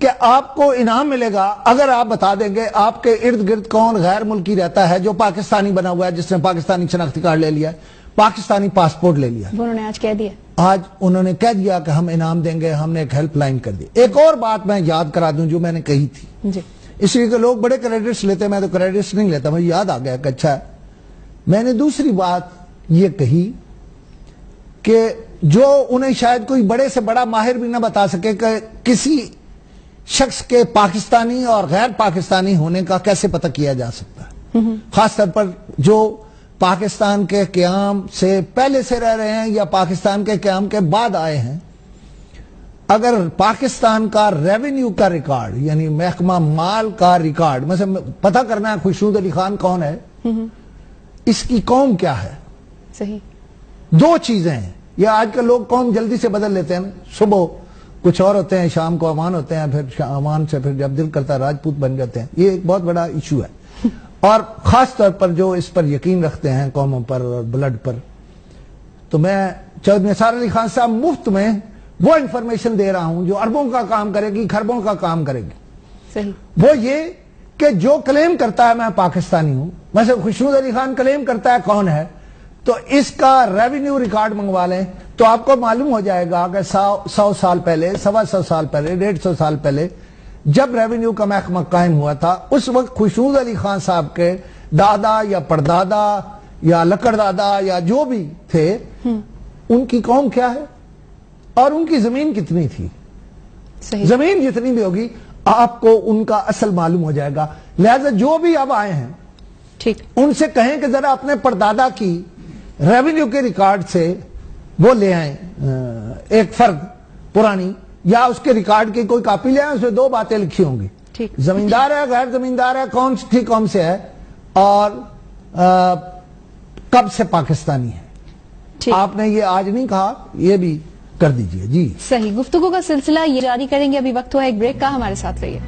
کہ آپ کو انعام ملے گا اگر آپ بتا دیں گے آپ کے ارد گرد کون غیر ملکی رہتا ہے جو پاکستانی بنا ہوا ہے، جس نے پاکستانی شناختی کارڈ لے لیا ہے، پاکستانی پاسپورٹ لے لیا. انہوں نے آج کہہ دیا، آج انہوں نے کہہ دیا کہ ہم انعام دیں گے. ہم نے ایک ہیلپ لائن کر دی. ایک اور بات میں یاد کرا دوں جو میں نے کہی تھی، جی اس لیے کہ لوگ بڑے کریڈٹس لیتے ہیں، میں تو کریڈٹس نہیں لیتا، مجھے یاد آ گیا کہ اچھا ہے. میں نے دوسری بات یہ کہی کہ جو انہیں شاید کوئی بڑے سے بڑا ماہر بھی نہ بتا سکے کہ کسی شخص کے پاکستانی اور غیر پاکستانی ہونے کا کیسے پتہ کیا جا سکتا ہے، خاص طور پر جو پاکستان کے قیام سے پہلے سے رہ رہے ہیں یا پاکستان کے قیام کے بعد آئے ہیں. اگر پاکستان کا ریونیو کا ریکارڈ یعنی محکمہ مال کا ریکارڈ مثلا پتہ کرنا ہے خوشنود علی خان کون ہے، اس کی قوم کیا ہے، صحیح. دو چیزیں ہیں. یہ آج کل لوگ قوم جلدی سے بدل لیتے ہیں، صبح کچھ اور ہوتے ہیں، شام کو امان ہوتے ہیں، پھر امان سے پھر جب دل کرتا ہے راجپوت بن جاتے ہیں. یہ ایک بہت بڑا ایشو ہے، اور خاص طور پر جو اس پر یقین رکھتے ہیں قوموں پر اور بلڈ پر. تو میں چودھری نثار علی خان صاحب مفت میں وہ انفارمیشن دے رہا ہوں جو اربوں کا کام کرے گی، خربوں کا کام کرے گی. صحیح. وہ یہ کہ جو کلیم کرتا ہے میں پاکستانی ہوں، مثلا خوشنود علی خان کلیم کرتا ہے کون ہے، تو اس کا ریونیو ریکارڈ منگوا لیں تو آپ کو معلوم ہو جائے گا کہ 100 سال پہلے، 125 سال پہلے، 150 سال پہلے جب ریونیو کا محکمہ قائم ہوا تھا، اس وقت خوشنود علی خان صاحب کے دادا یا پردادا یا لکڑ دادا یا جو بھی تھے، ان کی قوم کیا ہے اور ان کی زمین کتنی تھی. صحیح. زمین جتنی بھی ہوگی آپ کو ان کا اصل معلوم ہو جائے گا. لہذا جو بھی اب آئے ہیں ٹھیک، ان سے کہیں کہ ذرا اپنے پردادا کی ریونیو کے ریکارڈ سے وہ لے آئیں ایک فرد پرانی، یا اس کے ریکارڈ کی کوئی کاپی لے آئیں، اس میں دو باتیں لکھی ہوں گی، ٹھیک. زمیندار ہے، غیر زمیندار ہے، کون سی قوم سے ہے، اور کب سے پاکستانی ہے. ٹھیک. آپ نے یہ آج نہیں کہا، یہ بھی کر دیجئے. جی صحیح. گفتگو کا سلسلہ یہ جاری کریں گے. ابھی وقت ہوا ایک بریک کا، ہمارے ساتھ رہیے.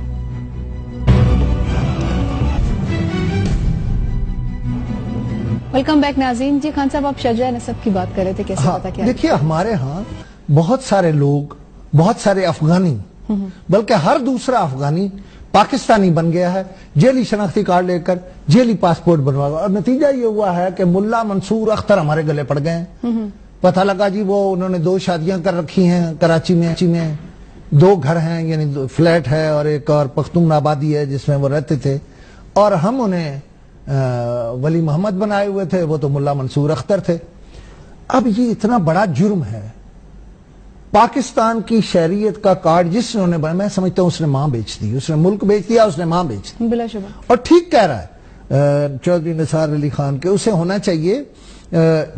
ویلکم بیک ناظرین. جی خان صاحب، آپ شجرہ نسب کی بات کر رہے تھے، کیسے پتا کیا؟ دیکھیے ہمارے ہاں بہت سارے لوگ، بہت سارے افغانی، بلکہ ہر دوسرا افغانی پاکستانی بن گیا ہے جیلی شناختی کارڈ لے کر، جیلی پاسپورٹ بنوا گیا. اور نتیجہ یہ ہوا ہے کہ ملا منصور اختر ہمارے گلے پڑ گئے ہیں. پتہ لگا جی وہ انہوں نے 2 شادیاں کر رکھی ہیں کراچی میں، 2 گھر ہیں، یعنی 2 فلیٹ ہے اور ایک اور پختون آبادی ہے جس میں وہ رہتے تھے، اور ہم انہیں ولی محمد بنائے ہوئے تھے، وہ تو ملا منصور اختر تھے. اب یہ اتنا بڑا جرم ہے. پاکستان کی شہریت کا کارڈ جس نے بنا، میں سمجھتا ہوں اس نے ماں بیچ دی، اس نے ملک بیچ دیا، اس نے ماں بیچ دی. بلا شبہ. اور ٹھیک کہہ رہا ہے چودھری نثار علی خان کے، اسے ہونا چاہیے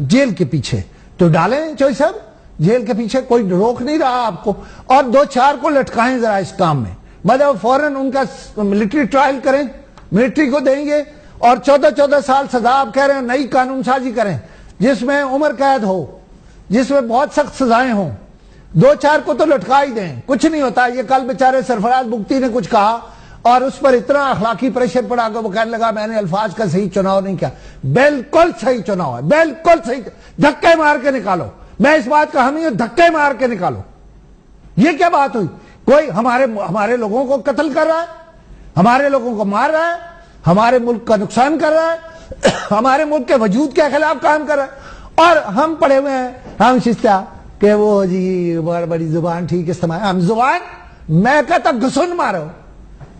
جیل کے پیچھے. تو ڈالیں چوہدری صاحب جیل کے پیچھے، کوئی روک نہیں رہا آپ کو، اور 2-4 کو لٹکائیں ذرا اس کام میں. مطلب فوراً ان کا ملٹری ٹرائل کریں، ملٹری کو دیں گے، اور 14 سال سزا آپ کہہ رہے ہیں، نئی قانون سازی کریں جس میں عمر قید ہو، جس میں بہت سخت سزائیں ہوں. 2-4 کو تو لٹکا ہی دیں، کچھ نہیں ہوتا. یہ کل بیچارے سرفراز بگٹی نے کچھ کہا اور اس پر اتنا اخلاقی پریشر پڑا کہ وہ کہنے لگا میں نے الفاظ کا صحیح چناؤ نہیں کیا. بالکل صحیح چناؤ ہے، بالکل صحیح. دھکے مار کے نکالو، میں اس بات کا حامی ہوں، دھکے مار کے نکالو. یہ کیا بات ہوئی؟ کوئی ہمارے لوگوں کو قتل کر رہا ہے، ہمارے لوگوں کو مار رہا ہے، ہمارے ملک کا نقصان کر رہا ہے، ہمارے ملک کے وجود کے خلاف کام کر رہا ہے، اور ہم پڑے ہوئے ہیں ہم شستہ کہ وہ جی بڑی زبان ٹھیک استعمال. ہم زبان، میں کہتا ہوں گھسن مارو،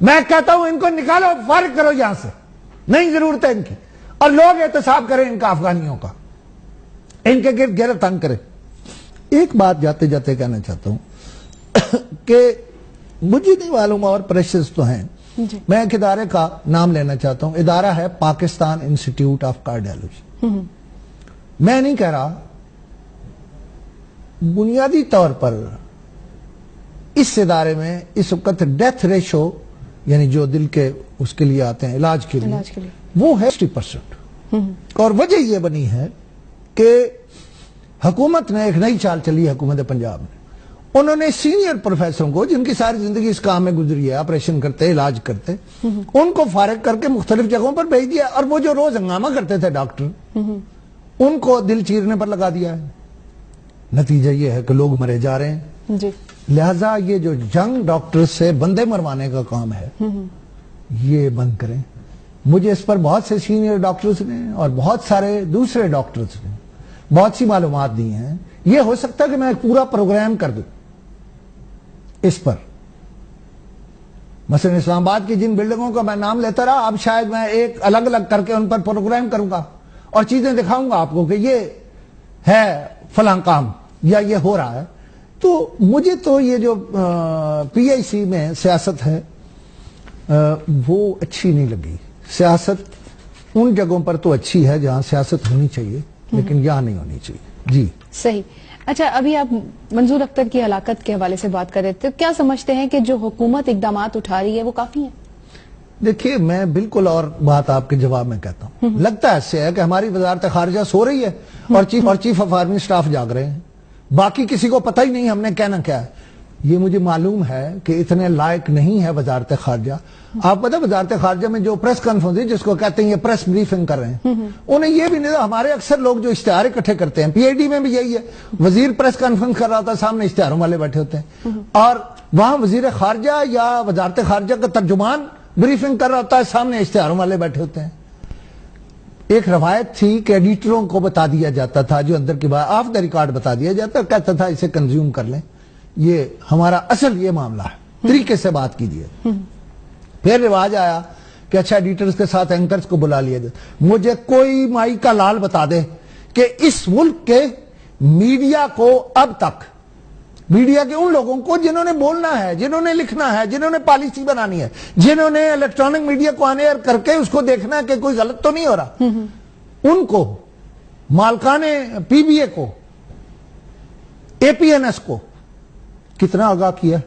میں کہتا ہوں ان کو نکالو، فارغ کرو یہاں سے، نہیں ضرورت ہے ان کی. اور لوگ احتساب کریں ان کا، افغانیوں کا، ان کے گرد گھیرا تنگ کریں. ایک بات جاتے جاتے کہنا چاہتا ہوں کہ مجھے نہیں معلوم اور پریشرز تو ہیں. میں ایک ادارے کا نام لینا چاہتا ہوں. ادارہ ہے پاکستان انسٹیٹیوٹ آف کارڈیالوجی. میں نہیں کہہ رہا، بنیادی طور پر اس ادارے میں اس وقت ڈیتھ ریشو، یعنی جو دل کے اس کے لیے آتے ہیں علاج کے لیے، وہ ہے 60%. اور وجہ یہ بنی ہے کہ حکومت نے ایک نئی چال چلی ہے، حکومت پنجاب نے. انہوں نے سینئر پروفیسروں کو جن کی ساری زندگی اس کام میں گزری ہے، آپریشن کرتے، علاج کرتے، ان کو فارغ کر کے مختلف جگہوں پر بھیج دیا. اور وہ جو روز ہنگامہ کرتے تھے ڈاکٹر، ان کو دل چیرنے پر لگا دیا ہے. نتیجہ یہ ہے کہ لوگ مرے جا رہے ہیں. لہذا یہ جو جنگ ڈاکٹر سے بندے مروانے کا کام ہے یہ بند کریں. مجھے اس پر بہت سے سینئر ڈاکٹرز نے اور بہت سارے دوسرے ڈاکٹرز نے بہت سی معلومات دی ہیں. یہ ہو سکتا ہے کہ میں ایک پورا پروگرام کر دوں اس پر. مثلا اسلام آباد کی جن بلڈنگوں کا میں نام لیتا رہا، اب شاید میں ایک الگ الگ کر کے ان پر پروگرام کروں گا اور چیزیں دکھاؤں گا آپ کو کہ یہ ہے فلاں کام یا یہ ہو رہا ہے. تو مجھے تو یہ جو پی آئی سی میں سیاست ہے وہ اچھی نہیں لگی. سیاست ان جگہوں پر تو اچھی ہے جہاں سیاست ہونی چاہیے، لیکن یہاں نہیں ہونی چاہیے. جی صحیح. اچھا، ابھی آپ منظور اختر کی ہلاکت کے حوالے سے بات کر رہے تھے، کیا سمجھتے ہیں کہ جو حکومت اقدامات اٹھا رہی ہے وہ کافی ہیں؟ دیکھیے، میں بالکل اور بات آپ کے جواب میں کہتا ہوں. لگتا ایسے ہے کہ ہماری وزارت خارجہ سو رہی ہے اور چیف آف آرمی اسٹاف جاگ رہے ہیں، باقی کسی کو پتہ ہی نہیں ہم نے کہنا کیا ہے. یہ مجھے معلوم ہے کہ اتنے لائق نہیں ہے وزارت خارجہ. آپ پتہ وزارت خارجہ میں جو پریس کانفرنس ہے جس کو کہتے ہیں یہ پریس بریفنگ کر رہے ہیں، انہیں یہ بھی نہیں. ہمارے اکثر لوگ جو اشتہار اکٹھے کرتے ہیں، پی آئی ڈی میں بھی یہی ہے، وزیر پریس کانفرنس کر رہا ہوتا ہے، سامنے اشتہاروں والے بیٹھے ہوتے ہیں، اور وہاں وزیر خارجہ یا وزارت خارجہ کا ترجمان بریفنگ کر رہا ہوتا ہے، سامنے اشتہاروں والے بیٹھے ہوتے ہیں. ایک روایت تھی کہ ایڈیٹروں کو بتا دیا جاتا تھا، جو اندر کی بات آف دا ریکارڈ بتا دیا جاتا، کہتا تھا اسے کنزیوم کر لیں، یہ ہمارا اصل یہ معاملہ ہے، طریقے سے بات کیجیے. پھر رواج آیا کہ اچھا ایڈیٹرز کے ساتھ اینکرز کو بلا لیا جائے. مجھے کوئی مائی کا لال بتا دے کہ اس ملک کے میڈیا کو اب تک، میڈیا کے ان لوگوں کو جنہوں نے بولنا ہے، جنہوں نے لکھنا ہے، جنہوں نے پالیسی بنانی ہے، جنہوں نے الیکٹرانک میڈیا کو آن ایئر کر کے اس کو دیکھنا ہے کہ کوئی غلط تو نہیں ہو رہا، ان کو، مالکان پی بی اے کو، اے پی این ایس کو کتنا آگاہ کیا؟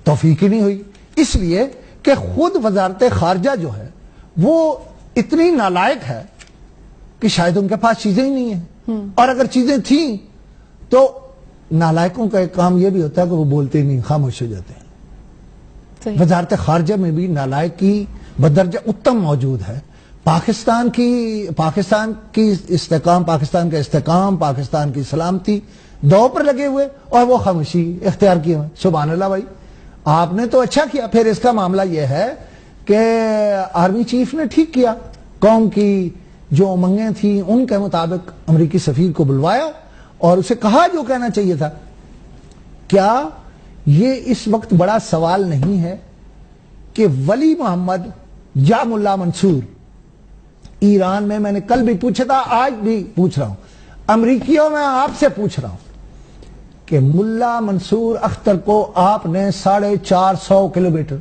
توفیق ہی نہیں ہوئی. اس لیے کہ خود وزارت خارجہ جو ہے وہ اتنی نالائق ہے کہ شاید ان کے پاس چیزیں ہی نہیں ہیں، اور اگر چیزیں تھیں تو نالائقوں کا ایک کام یہ بھی ہوتا ہے کہ وہ بولتے ہی نہیں، خاموش ہو جاتے ہیں. وزارت خارجہ میں بھی نالائقی بدرجہ اتم موجود ہے. پاکستان کی استحکام، پاکستان کا استحکام، پاکستان کی سلامتی دو پر لگے ہوئے اور وہ خاموشی اختیار کیے ہوئے. سبحان اللہ بھائی، آپ نے تو اچھا کیا. پھر اس کا معاملہ یہ ہے کہ آرمی چیف نے ٹھیک کیا، قوم کی جو امنگیں تھیں ان کے مطابق امریکی سفیر کو بلوایا اور اسے کہا جو کہنا چاہیے تھا. کیا یہ اس وقت بڑا سوال نہیں ہے کہ ولی محمد یا ملا منصور ایران میں نے کل بھی پوچھا تھا، آج بھی پوچھ رہا ہوں، امریکیوں میں آپ سے پوچھ رہا ہوں کہ ملا منصور اختر کو آپ نے 450 کلومیٹر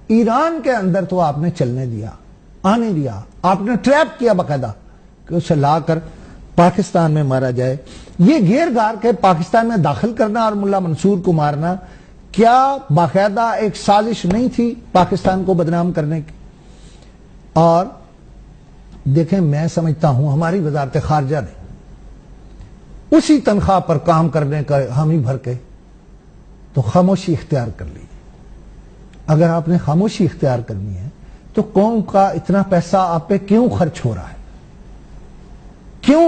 ایران کے اندر تو آپ نے چلنے دیا، آنے دیا، آپ نے ٹریپ کیا باقاعدہ کہ اسے لا کر پاکستان میں مارا جائے. یہ گھیر گار کے پاکستان میں داخل کرنا اور ملا منصور کو مارنا کیا باقاعدہ ایک سازش نہیں تھی پاکستان کو بدنام کرنے کی؟ اور دیکھیں، میں سمجھتا ہوں ہماری وزارت خارجہ نے اسی تنخواہ پر کام کرنے کا حامی بھر کے تو خاموشی اختیار کر لی. اگر آپ نے خاموشی اختیار کرنی ہے تو قوم کا اتنا پیسہ آپ پہ کیوں خرچ ہو رہا ہے؟ کیوں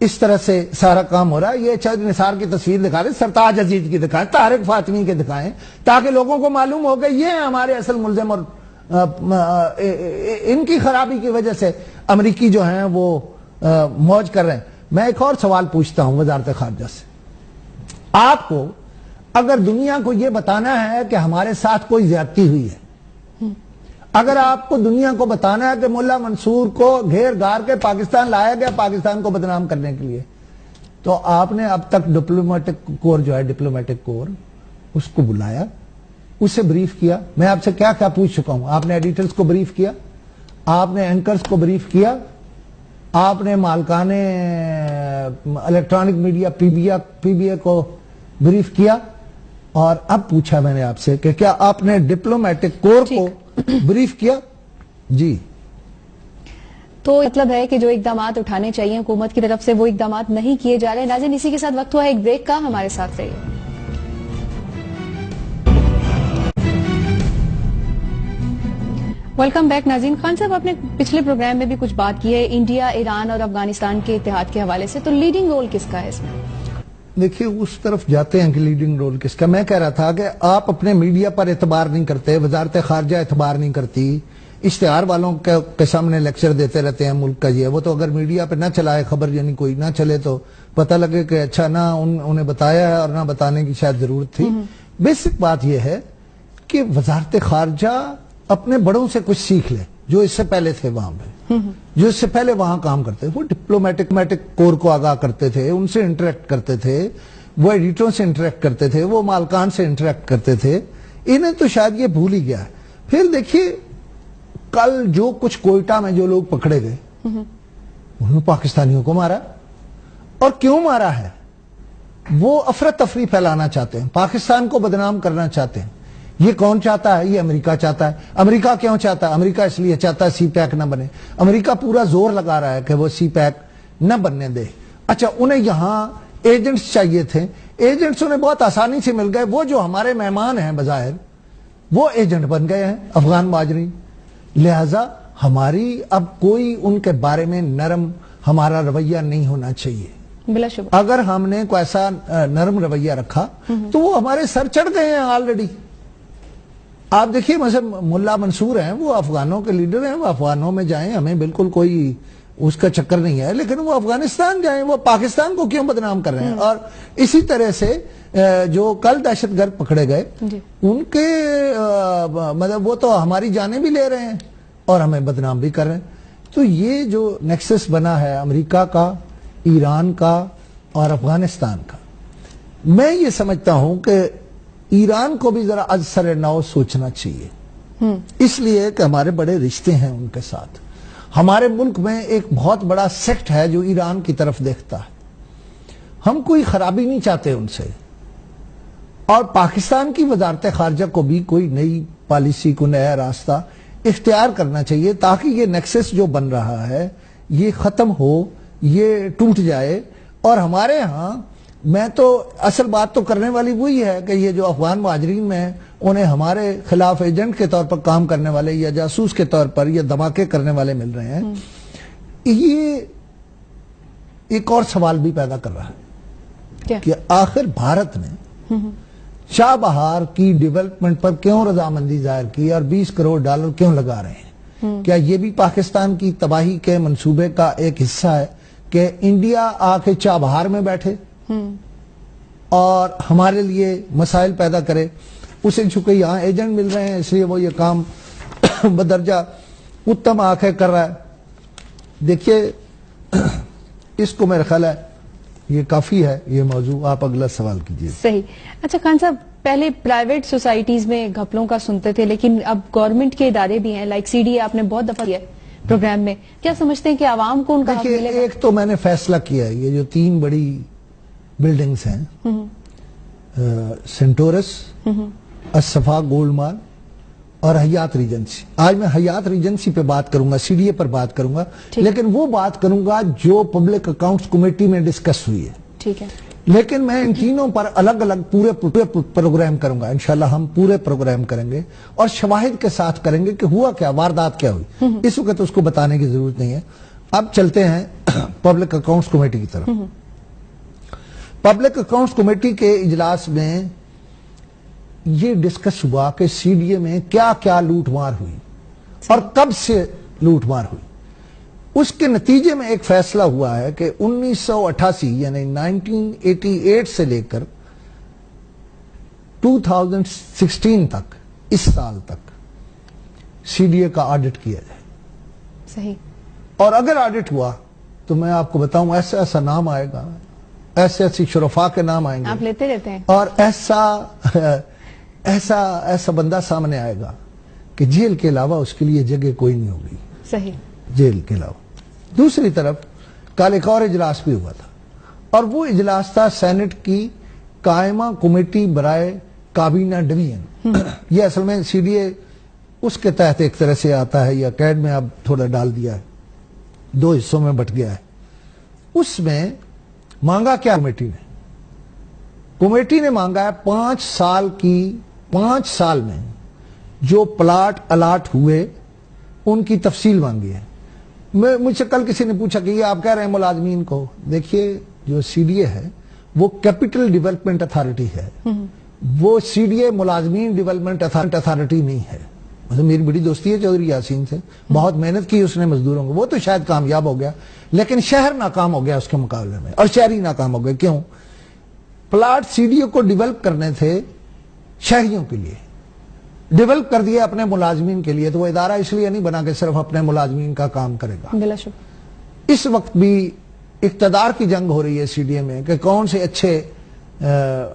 اس طرح سے سارا کام ہو رہا ہے؟ یہ چاہے نثار کی تصویر دکھا دیں، سرتاج عزیز کی دکھائیں، طارق فاطمی کے دکھائیں، تاکہ لوگوں کو معلوم ہو کہ یہ ہمارے اصل ملزم، اور ان کی خرابی کی وجہ سے امریکی جو ہیں وہ موج کر رہے ہیں. میں ایک اور سوال پوچھتا ہوں وزارت خارجہ سے. آپ کو اگر دنیا کو یہ بتانا ہے کہ ہمارے ساتھ کوئی زیادتی ہوئی ہے، اگر آپ کو دنیا کو بتانا ہے کہ ملا منصور کو گھیر گار کے پاکستان لایا گیا پاکستان کو بدنام کرنے کے لیے، تو آپ نے اب تک ڈپلومیٹک کور جو ہے، ڈپلومیٹک کور، اس کو بلایا، اسے بریف کیا. میں آپ سے کیا پوچھ چکا ہوں؟ آپ نے ایڈیٹرز کو بریف کیا، آپ نے اینکرز کو بریف کیا، آپ نے مالکان الیکٹرانک میڈیا پی بی اے کو بریف کیا، اور اب پوچھا میں نے آپ سے کہ کیا آپ نے ڈپلومیٹک کور کو بریف کیا؟ جی. تو مطلب ہے کہ جو اقدامات اٹھانے چاہیے حکومت کی طرف سے وہ اقدامات نہیں کیے جا رہے. ناظرین، اسی کے ساتھ وقت ہوا ہے ایک بریک کا، ہمارے ساتھ رہیے. Welcome back. ناظرین، خان صاحب آپ نے پچھلے پروگرام میں بھی کچھ بات کی ہے انڈیا، ایران اور افغانستان کے اتحاد کے حوالے سے، تو لیڈنگ رول کس کا ہے اس میں؟ دیکھیے اس طرف جاتے ہیں کہ لیڈنگ رول کس کا. میں کہہ رہا تھا کہ آپ اپنے میڈیا پر اعتبار نہیں کرتے, وزارت خارجہ اعتبار نہیں کرتی, اشتہار والوں کے سامنے لیکچر دیتے رہتے ہیں ملک کا یہ وہ. تو اگر میڈیا پہ نہ چلائے خبر, یعنی کوئی نہ چلے, تو پتہ لگے کہ اچھا نہ انہیں بتایا ہے اور نہ بتانے کی شاید ضرورت تھی. بیسک بات یہ ہے کہ وزارت خارجہ اپنے بڑوں سے کچھ سیکھ لے جو اس سے پہلے تھے وہاں پہ, جو اس سے پہلے وہاں کام کرتے تھے. وہ ڈپلومیٹک کور کو آگاہ کرتے تھے, ان سے انٹریکٹ کرتے تھے, وہ ایڈیٹروں سے انٹریکٹ کرتے تھے, وہ مالکان سے انٹریکٹ کرتے تھے. انہیں تو شاید یہ بھول ہی گیا ہے. پھر دیکھیے کل جو کچھ کوئٹہ میں جو لوگ پکڑے گئے انہوں نے پاکستانیوں کو مارا. اور کیوں مارا ہے؟ وہ افراتفری پھیلانا چاہتے ہیں, پاکستان کو بدنام کرنا چاہتے ہیں. یہ کون چاہتا ہے؟ یہ امریکہ چاہتا ہے. امریکہ کیوں چاہتا ہے؟ امریکہ اس لیے چاہتا ہے سی پیک نہ بنے. امریکہ پورا زور لگا رہا ہے کہ وہ سی پیک نہ بننے دے. اچھا انہیں یہاں ایجنٹس چاہیے تھے, ایجنٹس انہیں بہت آسانی سے مل گئے. وہ جو ہمارے مہمان ہیں بظاہر وہ ایجنٹ بن گئے ہیں افغان مہاجرین. لہذا ہماری اب کوئی ان کے بارے میں نرم ہمارا رویہ نہیں ہونا چاہیے. بلا شبہ اگر ہم نے کوئی ایسا نرم رویہ رکھا تو وہ ہمارے سر چڑھ گئے ہیں آلریڈی. آپ دیکھیے مثلا ملا منصور ہیں, وہ افغانوں کے لیڈر ہیں, وہ افغانوں میں جائیں, ہمیں بالکل کوئی اس کا چکر نہیں ہے, لیکن وہ افغانستان جائیں, وہ پاکستان کو کیوں بدنام کر رہے ہیں؟ اور اسی طرح سے جو کل دہشت گرد پکڑے گئے ان کے مطلب وہ تو ہماری جانیں بھی لے رہے ہیں اور ہمیں بدنام بھی کر رہے ہیں. تو یہ جو نیکسس بنا ہے امریکہ کا, ایران کا اور افغانستان کا, میں یہ سمجھتا ہوں کہ ایران کو بھی ذرا از سر نو سوچنا چاہیے, اس لیے کہ ہمارے بڑے رشتے ہیں ان کے ساتھ. ہمارے ملک میں ایک بہت بڑا سیکٹ ہے جو ایران کی طرف دیکھتا ہے. ہم کوئی خرابی نہیں چاہتے ان سے, اور پاکستان کی وزارت خارجہ کو بھی کوئی نئی پالیسی کو نیا راستہ اختیار کرنا چاہیے تاکہ یہ نیکسس جو بن رہا ہے یہ ختم ہو, یہ ٹوٹ جائے. اور ہمارے ہاں میں تو اصل بات تو کرنے والی وہی ہے کہ یہ جو افغان مہاجرین میں انہیں ہمارے خلاف ایجنٹ کے طور پر کام کرنے والے یا جاسوس کے طور پر یا دھماکے کرنے والے مل رہے ہیں. یہ ایک اور سوال بھی پیدا کر رہا ہے کہ آخر بھارت نے شاہ بہار کی ڈیولپمنٹ پر کیوں رضامندی ظاہر کی اور $20 کروڑ کیوں لگا رہے ہیں؟ کیا یہ بھی پاکستان کی تباہی کے منصوبے کا ایک حصہ ہے کہ انڈیا آ کے چاہ بہار میں بیٹھے اور ہمارے لیے مسائل پیدا کرے؟ اسے چونکہ یہاں ایجنٹ مل رہے ہیں اس لیے وہ یہ کام بدرجہ اتم آ کے کر رہا ہے. دیکھیے اس کو میرا خیال ہے یہ کافی ہے یہ موضوع. آپ اگلا سوال کیجیے. صحیح. اچھا خان صاحب, پہلے پرائیویٹ سوسائٹیز میں گھپلوں کا سنتے تھے, لیکن اب گورنمنٹ کے ادارے بھی ہیں, لائک CDA آپ نے بہت دفعہ کیا پروگرام میں. کیا سمجھتے ہیں کہ عوام کو ان کا حق ملے گا؟ ایک تو میں نے فیصلہ کیا ہے, یہ جو 3 بڑی بلڈنگز ہیں, سینٹورس, الصفا گولڈ مال اور حیات ریجنسی. آج میں حیات ریجنسی پہ بات کروں گا, CDA پر بات کروں گا, لیکن وہ بات کروں گا جو پبلک اکاؤنٹس کمیٹی میں ڈسکس ہوئی ہے. ٹھیک ہے. لیکن میں ان تینوں پر الگ الگ پورے پروگرام کروں گا. انشاءاللہ ہم پورے پروگرام کریں گے اور شواہد کے ساتھ کریں گے کہ ہوا کیا, واردات کیا ہوئی. اس وقت اس کو بتانے کی ضرورت نہیں ہے. اب چلتے ہیں پبلک اکاؤنٹس کمیٹی کی طرف. پبلک اکاؤنٹس کمیٹی کے اجلاس میں یہ ڈسکس ہوا کہ CDA میں کیا کیا لوٹ مار ہوئی اور کب سے لوٹ مار ہوئی. اس کے نتیجے میں ایک فیصلہ ہوا ہے کہ 1988 یعنی 1988 سے لے کر 2016 تک, اس سال تک CDA کا آڈٹ کیا جائے. صحیح. اور اگر آڈٹ ہوا تو میں آپ کو بتاؤں ایسا ایسا نام آئے گا, ایسے ایسی شرفاء کے نام آئیں گے, آپ لیتے رہتے ہیں, اور ایسا بندہ سامنے آئے گا کہ جیل کے علاوہ اس کے لیے جگہ کوئی نہیں ہوگی. صحیح. جیل کے علاوہ. دوسری طرف کل ایک اور اجلاس بھی ہوا تھا, اور وہ اجلاس تھا سینٹ کی قائمہ کمیٹی برائے کابینہ ڈویژن. یہ اصل میں CDA اس کے تحت ایک طرح سے آتا ہے, یا کیڈ میں اب تھوڑا ڈال دیا ہے, 2 حصوں میں بٹ گیا ہے. اس میں مانگا کیا کمیٹی نے مانگا ہے 5 سال میں جو پلاٹ الاٹ ہوئے ان کی تفصیل مانگی ہے. مجھ سے کل کسی نے پوچھا کہ یہ آپ کہہ رہے ہیں ملازمین کو. دیکھیے جو CDA ہے وہ کیپٹل ڈیولپمنٹ اتھارٹی ہے، وہ سی ڈی اے ملازمین ڈیولپمنٹ اتھارٹی نہیں ہے. میری بڑی دوستی ہے چودھری یاسین سے، بہت محنت کی اس نے مزدوروں کو، وہ تو شاید کامیاب ہو گیا، لیکن شہر ناکام ہو گیا اس کے مقابلے میں، اور شہری ناکام ہو گئے. کیوں؟ پلاٹ سی ڈی اے کو ڈیولپ کرنے تھے شہریوں کے لیے، ڈیولپ کر دیا اپنے ملازمین کے لیے، تو وہ ادارہ اس لیے نہیں بنا کہ صرف اپنے ملازمین کا کام کرے گا. بلا شبہ اس وقت بھی اقتدار کی جنگ ہو رہی ہے سی ڈی اے میں کہ کون سے اچھے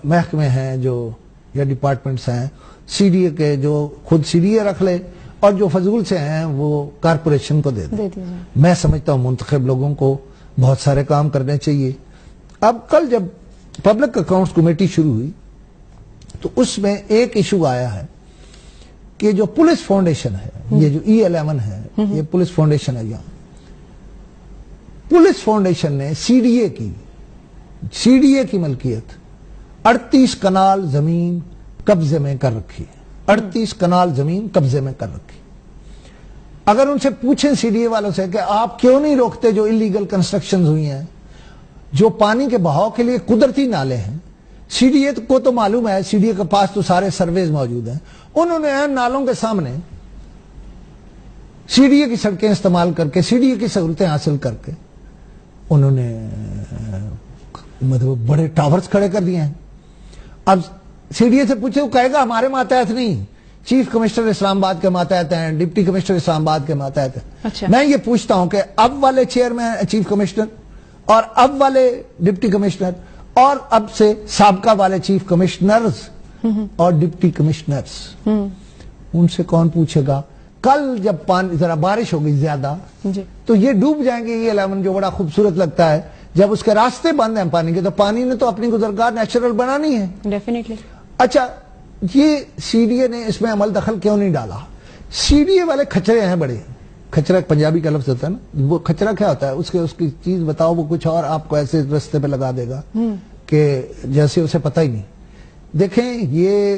محکمے ہیں جو یا ڈپارٹمنٹس ہیں سی ڈی اے کے، جو خود سی ڈی اے رکھ لے، اور جو فضول سے ہیں وہ کارپوریشن کو دے دیں. میں سمجھتا ہوں منتخب لوگوں کو بہت سارے کام کرنے چاہیے. اب کل جب پبلک اکاؤنٹس کمیٹی شروع ہوئی تو اس میں ایک ایشو آیا ہے کہ جو پولیس فاؤنڈیشن ہے، یہ جو E11 ہے، یہ پولیس فاؤنڈیشن ہے. یہاں پولیس فاؤنڈیشن نے سی ڈی اے کی ملکیت 38 کنال زمین قبضے میں کر رکھی ہے. 38 کنال زمین قبضے میں کر رکھی. اگر ان سے پوچھیں سی ڈی اے والوں سے کہ آپ کیوں نہیں روکتے جو انلیگل کنسٹرکشنز ہوئی ہیں، جو پانی کے بہاؤ کے لیے قدرتی نالے ہیں، سی ڈی اے کو تو معلوم ہے، سی ڈی اے کے پاس تو سارے سرویز موجود ہیں، انہوں نے نالوں کے سامنے سی ڈی اے کی سڑکیں استعمال کر کے، سی ڈی اے کی سہولتیں حاصل کر کے انہوں نے مطلب بڑے ٹاورز کھڑے کر دیے ہیں. اب سی ڈی اے سے پوچھے، وہ کہے گا ہمارے ماتحت نہیں، چیف کمشنر اسلام آباد کے ماتحت ہیں، ڈپٹی کمشنر اسلام آباد کے ماتحت ہیں. اچھا. میں میں یہ پوچھتا ہوں کہ اب والے چیئرمین چیف کمشنر اور اب والے ڈپٹی کمشنر اور اب سے سابقہ والے چیف کمشنرز اور ڈپٹی کمشنرز، ان سے کون پوچھے گا؟ کل جب پانی ذرا بارش ہو گئی زیادہ تو یہ ڈوب جائیں گے. یہ 11 جو بڑا خوبصورت لگتا ہے، جب اس کے راستے بند ہیں پانی کے، تو پانی نے تو اپنی گزرگاہ نیچرل بنانی ہے. ڈیفینیٹلی. اچھا، یہ سی ڈی اے نے اس میں عمل دخل کیوں نہیں ڈالا؟ سی ڈی اے والے کھچرے ہیں بڑے. کھچرا پنجابی کا لفظ ہوتا ہے نا، وہ کھچرا کیا ہوتا ہے؟ اس کی چیز بتاؤ، وہ کچھ اور آپ کو ایسے رستے پہ لگا دے گا کہ جیسے اسے پتہ ہی نہیں. دیکھیں، یہ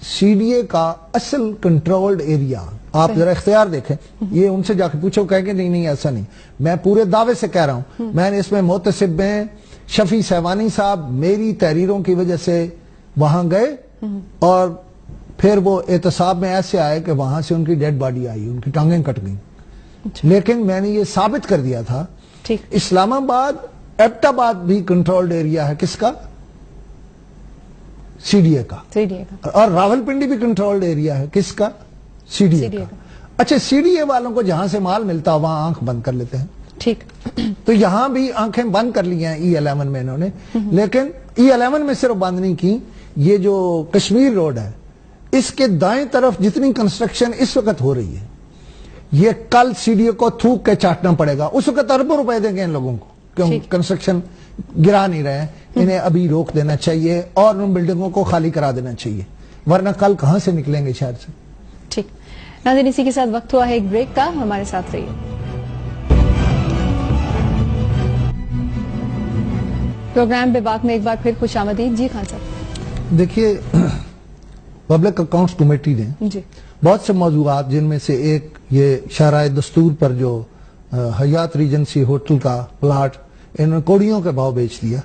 سی ڈی اے کا اصل کنٹرولڈ ایریا، آپ ذرا اختیار دیکھیں، یہ ان سے جا کے پوچھو، کہیں گے نہیں ایسا نہیں. میں پورے دعوے سے کہہ رہا ہوں، میں نے اس میں محتسب میں شفیع سیوانی صاحب میری تحریروں کی وجہ سے وہاں گئے، اور پھر وہ احتساب میں ایسے آئے کہ وہاں سے ان کی ڈیڈ باڈی آئی، ان کی ٹانگیں کٹ گئیں. لیکن میں نے یہ ثابت کر دیا تھا. اسلام آباد، ایبٹ آباد بھی کنٹرولڈ ایریا ہے کس کا؟ سی ڈی اے کا. اور راول پنڈی بھی کنٹرولڈ ایریا ہے کس کا؟ سی ڈی اے کا. اچھا، سی ڈی اے والوں کو جہاں سے مال ملتا وہاں آنکھ بند کر لیتے ہیں. ٹھیک. تو یہاں بھی آنکھیں بند کر لی ہیں E11 میں انہوں نے. لیکن E11 میں صرف بند نہیں کی، یہ جو کشمیر روڈ ہے اس کے دائیں طرف جتنی کنسٹرکشن اس وقت ہو رہی ہے، یہ کل سی ڈی اے کو تھوک کے چاٹنا پڑے گا. اس وقت اربوں روپے دیں گے ان لوگوں کو، کیوں کنسٹرکشن گرا نہیں رہے ہیں. انہیں ابھی روک دینا چاہیے اور ان بلڈنگوں کو خالی کرا دینا چاہیے، ورنہ کل کہاں سے نکلیں گے شہر سے. ٹھیک ناظرین، اسی کے ساتھ وقت ہوا ہے ایک بریک کا، ہمارے ساتھ رہیے. پروگرام بے باک میں ایک بار پھر خوش آمدید. جی خان صاحب. دیکھیے، پبلک اکاؤنٹس کمیٹی نے بہت سے موضوعات، جن میں سے ایک یہ شاہراہ دستور پر جو حیات ریجنسی ہوٹل کا پلاٹ انہوں نے کوڑیوں کے بھاؤ بیچ دیا،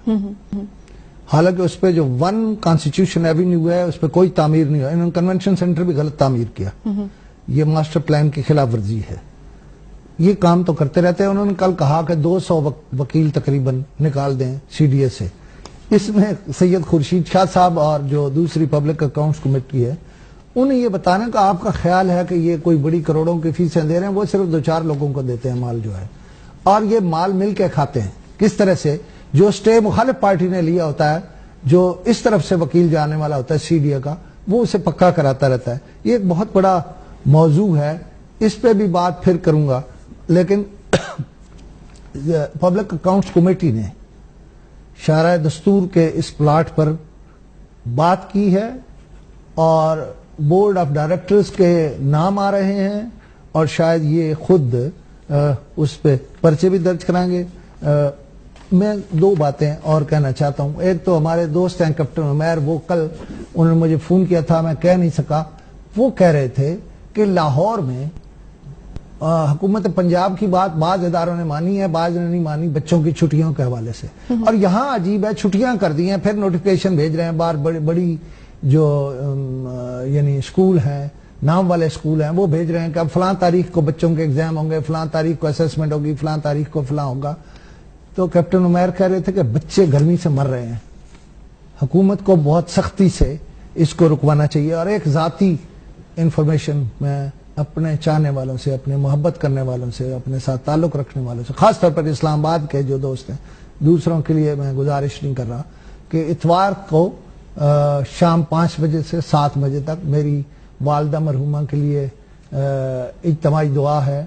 حالانکہ اس پہ جو 1 کانسٹیٹیوشن ایوینیو ہے اس پہ کوئی تعمیر نہیں ہوا. انہوں نے کنونشن سینٹر بھی غلط تعمیر کیا. یہ ماسٹر پلان کی خلاف ورزی ہے. یہ کام تو کرتے رہتے ہیں. انہوں نے کل کہا کہ 200 وکیل تقریباً نکال دیں سی ڈی اے سے. اس میں سید خورشید شاہ صاحب اور جو دوسری پبلک اکاؤنٹس کمیٹی ہے، انہیں یہ بتانا کہ آپ کا خیال ہے کہ یہ کوئی بڑی کروڑوں کی فیسیں دے رہے ہیں، وہ صرف 2-4 لوگوں کو دیتے ہیں مال جو ہے، اور یہ مال مل کے کھاتے ہیں. کس طرح سے؟ جو اسٹے مخالف پارٹی نے لیا ہوتا ہے، جو اس طرف سے وکیل جانے والا ہوتا ہے سی ڈی اے کا، وہ اسے پکا کراتا رہتا ہے. یہ ایک بہت بڑا موضوع ہے، اس پہ بھی بات پھر کروں گا. لیکن پبلک اکاؤنٹس کمیٹی نے شاہراہ دستور کے اس پلاٹ پر بات کی ہے، اور بورڈ آف ڈائریکٹرز کے نام آ رہے ہیں، اور شاید یہ خود اس پہ پرچے بھی درج کرائیں گے. میں 2 باتیں اور کہنا چاہتا ہوں. ایک تو ہمارے دوست ہیں کیپٹن عمیر، وہ کل انہوں نے مجھے فون کیا تھا، میں کہہ نہیں سکا. وہ کہہ رہے تھے کہ لاہور میں حکومت پنجاب کی بات بعض اداروں نے مانی ہے، بعض نے نہیں مانی، بچوں کی چھٹیوں کے حوالے سے. اور یہاں عجیب ہے، چھٹیاں کر دی ہیں، پھر نوٹیفکیشن بھیج رہے ہیں بار بڑی جو یعنی اسکول ہیں، نام والے اسکول ہیں، وہ بھیج رہے ہیں کہ اب فلاں تاریخ کو بچوں کے ایگزام ہوں گے، فلاں تاریخ کو اسیسمنٹ ہوگی، فلاں تاریخ کو فلاں ہوگا. تو کیپٹن عمیر کہہ رہے تھے کہ بچے گرمی سے مر رہے ہیں، حکومت کو بہت سختی سے اس کو رکوانا چاہیے. اور ایک ذاتی انفارمیشن میں اپنے چاہنے والوں سے، اپنے محبت کرنے والوں سے، اپنے ساتھ تعلق رکھنے والوں سے، خاص طور پر اسلام آباد کے جو دوست ہیں، دوسروں کے لیے میں گزارش نہیں کر رہا کہ اتوار کو شام 5 بجے سے 7 بجے تک میری والدہ مرحومہ کے لیے اجتماعی دعا ہے،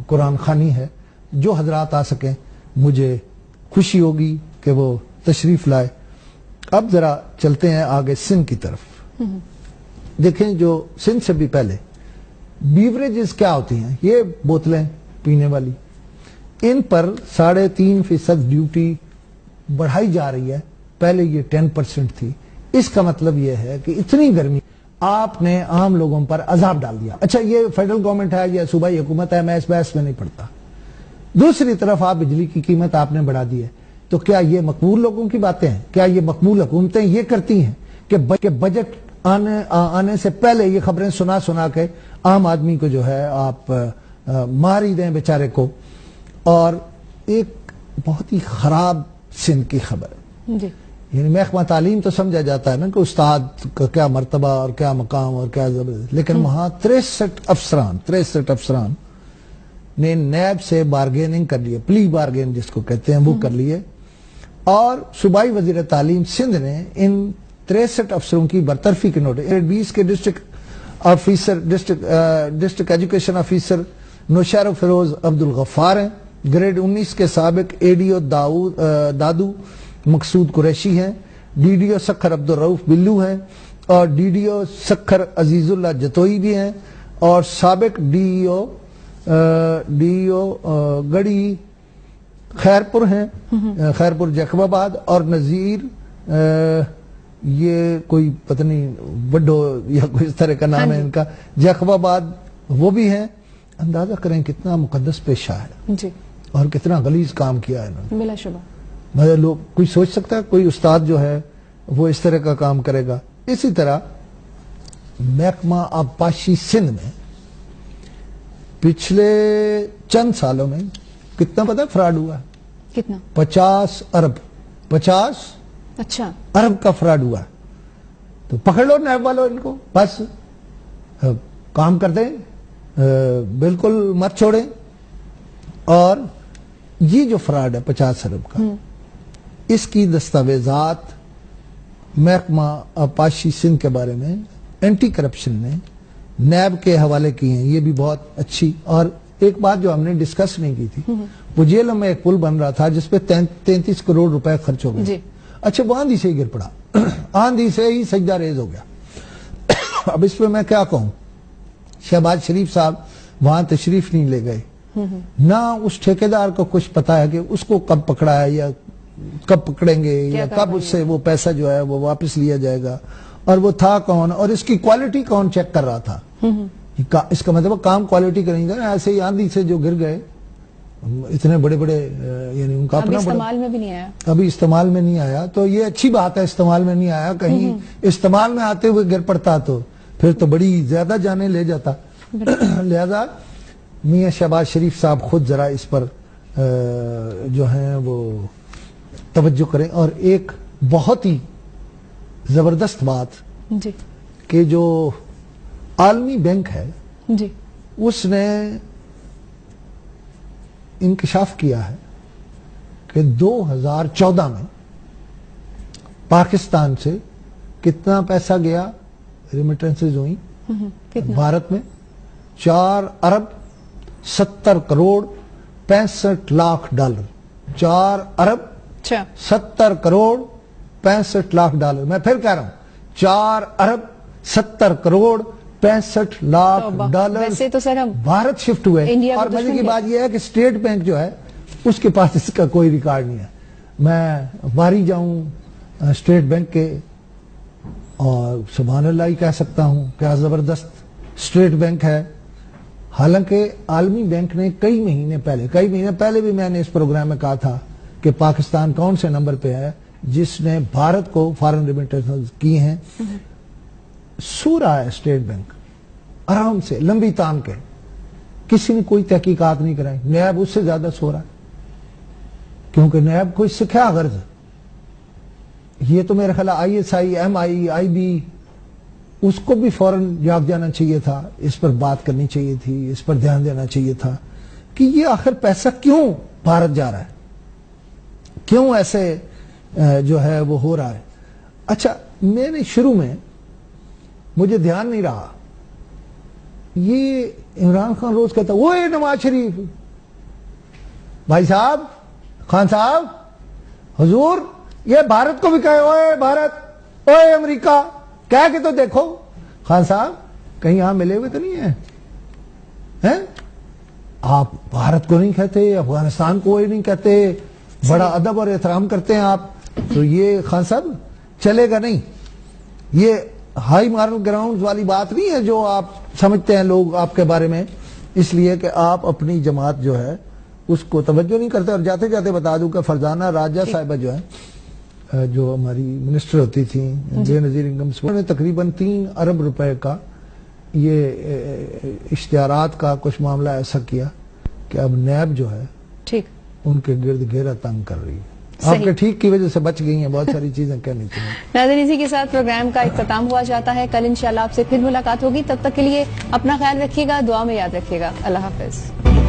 قرآن خوانی ہے. جو حضرات آ سکیں مجھے خوشی ہوگی کہ وہ تشریف لائے. اب ذرا چلتے ہیں آگے سندھ کی طرف. دیکھیں جو سندھ سے بھی پہلے بیوریجز کیا ہوتی ہیں، یہ بوتلیں پینے والی، ان پر 3.5% ڈیوٹی بڑھائی جا رہی ہے. پہلے یہ 10% تھی. اس کا مطلب یہ ہے کہ اتنی گرمی آپ نے عام لوگوں پر عذاب ڈال دیا. اچھا یہ فیڈرل گورنمنٹ ہے یا صوبائی حکومت ہے، میں اس بحث میں نہیں پڑتا. دوسری طرف آپ بجلی کی قیمت آپ نے بڑھا دی ہے. تو کیا یہ مقبول لوگوں کی باتیں ہیں؟ کیا یہ مقبول حکومتیں یہ کرتی ہیں کہ بجٹ آنے سے پہلے یہ خبریں سنا کے عام آدمی کو جو ہے آپ مار ہی دیں بیچارے کو؟ اور ایک بہت ہی خراب سندھ کی خبر ہے. جی. یعنی محکمہ تعلیم تو سمجھا جاتا ہے نا کہ استاد کا کیا مرتبہ اور کیا مقام اور کیا زبردست، لیکن وہاں 63 افسران نے نیب سے بارگیننگ کر لیے، پلی بارگین جس کو کہتے ہیں وہ کر لیے. اور صوبائی وزیر تعلیم سندھ نے ان 63 افسروں کی برطرفی کے نوٹس، 20 کے district education officer نوشہر Feroz Abdul Ghaffar ہیں، گریڈ 19 کے سابق ADO دادو مقصود قریشی ہیں، DDO سکھر عبد الرؤف بلو ہیں، اور DDO سکھر عزیز اللہ جتوئی بھی ہیں، اور سابق DEO گڑی خیرپور ہیں، خیرپور جیکب آباد، اور نذیر یہ کوئی پتہ نہیں وڈو یا کوئی اس طرح کا نام ہے ان کا، جیکب آباد وہ بھی ہیں. اندازہ کریں کتنا مقدس پیشہ ہے جی. اور کتنا غلیظ کام کیا ہے انہوں نے. بلا شبہ. لوگ کوئی سوچ سکتا ہے کوئی استاد جو ہے وہ اس طرح کا کام کرے گا؟ اسی طرح محکمہ آبپاشی سندھ میں پچھلے چند سالوں میں کتنا پتہ فراڈ ہوا ہے؟ کتنا؟ 50 ارب کا فراڈ ہوا. تو پکڑ لو نیب والوں ان کو، بس کام کر دیں، بالکل مت چھوڑیں. اور یہ جو فراڈ ہے 50 ارب کا، اس کی دستاویزات محکمہ آبپاشی سندھ کے بارے میں اینٹی کرپشن نے نیب کے حوالے کی ہیں. یہ بھی بہت اچھی. اور ایک بات جو ہم نے ڈسکس نہیں کی تھی، وہ جیلم میں ایک پل بن رہا تھا جس پہ 33 کروڑ روپے خرچ ہو گئے. جی. اچھا وہ آندھی سے ہی گر پڑا، آندھی سے ہی سجدہ ریز ہو گیا. اب اس پہ میں کیا کہوں، شہباز شریف صاحب وہاں تشریف نہیں لے گئے، نہ اس ٹھیکیدار کو کچھ پتا ہے کہ اس کو کب پکڑا ہے یا کب پکڑیں گے یا کب اس سے وہ پیسہ جو ہے وہ واپس لیا جائے گا، اور وہ تھا کون، اور اس کی کوالٹی کون چیک کر رہا تھا. اس کا مطلب کام کوالٹی کا نہیں تھا، ایسے ہی آندھی سے جو گر گئے اتنے بڑے یعنی ان کا اپنا استعمال میں بھی نہیں آیا، ابھی استعمال میں نہیں آیا. تو یہ اچھی بات ہے استعمال میں نہیں آیا، کہیں استعمال میں آتے ہوئے گر پڑتا تو پھر تو بڑی زیادہ جانیں لے جاتا. لہذا میاں شہباز شریف صاحب خود ذرا اس پر جو ہیں وہ توجہ کریں. اور ایک بہت ہی زبردست بات جی کہ جو عالمی بینک ہے جی اس نے انکشاف کیا ہے کہ 2014 میں پاکستان سے کتنا پیسہ گیا، ریمیٹنسز ہوئی بھارت میں 4 ارب 70 کروڑ 65 لاکھ ڈالر. 4 ارب 70 کروڑ 65 لاکھ ڈالر. میں پھر کہہ رہا ہوں 4 ارب 70 کروڑ 65 لاکھ ڈالر ویسے تو سر ہم بھارت شفٹ ہوئے. اور مزے کی بات یہ ہے کہ اسٹیٹ بینک جو ہے اس کے پاس اس کا کوئی ریکارڈ نہیں ہے. میں باری جاؤں اسٹیٹ بینک کے اور سبحان اللہ ہی کہہ سکتا ہوں، کیا زبردست اسٹیٹ بینک ہے. حالانکہ عالمی بینک نے کئی مہینے پہلے بھی میں نے اس پروگرام میں کہا تھا کہ پاکستان کون سے نمبر پہ ہے جس نے بھارت کو فارن ریمیٹنس کی ہیں. سو رہا ہے اسٹیٹ بینک آرام سے لمبی تان کے, کسی نے کوئی تحقیقات نہیں کرائی. نیب اس سے زیادہ سو رہا ہے کیونکہ نیب کوئی سکھا غرض. یہ تو میرا خیال I S I, M I B, اس کو بھی فوراً جاگ جانا چاہیے تھا, اس پر بات کرنی چاہیے تھی, اس پر دھیان دینا چاہیے تھا کہ یہ آخر پیسہ کیوں بھارت جا رہا ہے, کیوں ایسے جو ہے وہ ہو رہا ہے. اچھا, میں نے شروع میں مجھے دھیان نہیں رہا, یہ عمران خان روز کہتا وہ نواز شریف, بھائی صاحب, خان صاحب, حضور یہ بھارت کو بھی کہے اوے بھارت, اوے امریکہ, کہہ کے تو دیکھو. خان صاحب کہیں یہاں ملے ہوئے تو نہیں ہیں؟ آپ بھارت کو نہیں کہتے, افغانستان کو نہیں کہتے, بڑا ادب اور احترام کرتے ہیں آپ, تو یہ خان صاحب چلے گا نہیں. یہ ہائی مارل گراؤنڈ والی بات نہیں ہے جو آپ سمجھتے ہیں لوگ آپ کے بارے میں, اس لیے کہ آپ اپنی جماعت جو ہے اس کو توجہ نہیں کرتے. اور جاتے جاتے بتا دوں کہ فرزانہ راجہ صاحبہ جو ہے, جو ہماری منسٹر ہوتی تھیں, بے نظیر انکم نے تقریباً 3 ارب روپے کا یہ اشتہارات کا کچھ معاملہ ایسا کیا کہ اب نیب جو ہے ٹھیک ان کے گرد گھیرا تنگ کر رہی ہے. آپ کے ٹھیک کی وجہ سے بچ گئی ہیں, بہت ساری چیزیں کہنی چاہیے. ناظرین, اسی کے ساتھ پروگرام کا اختتام ہوا جاتا ہے. کل انشاءاللہ آپ سے پھر ملاقات ہوگی, تب تک کے لیے اپنا خیال رکھیے گا, دعا میں یاد رکھیے گا. اللہ حافظ.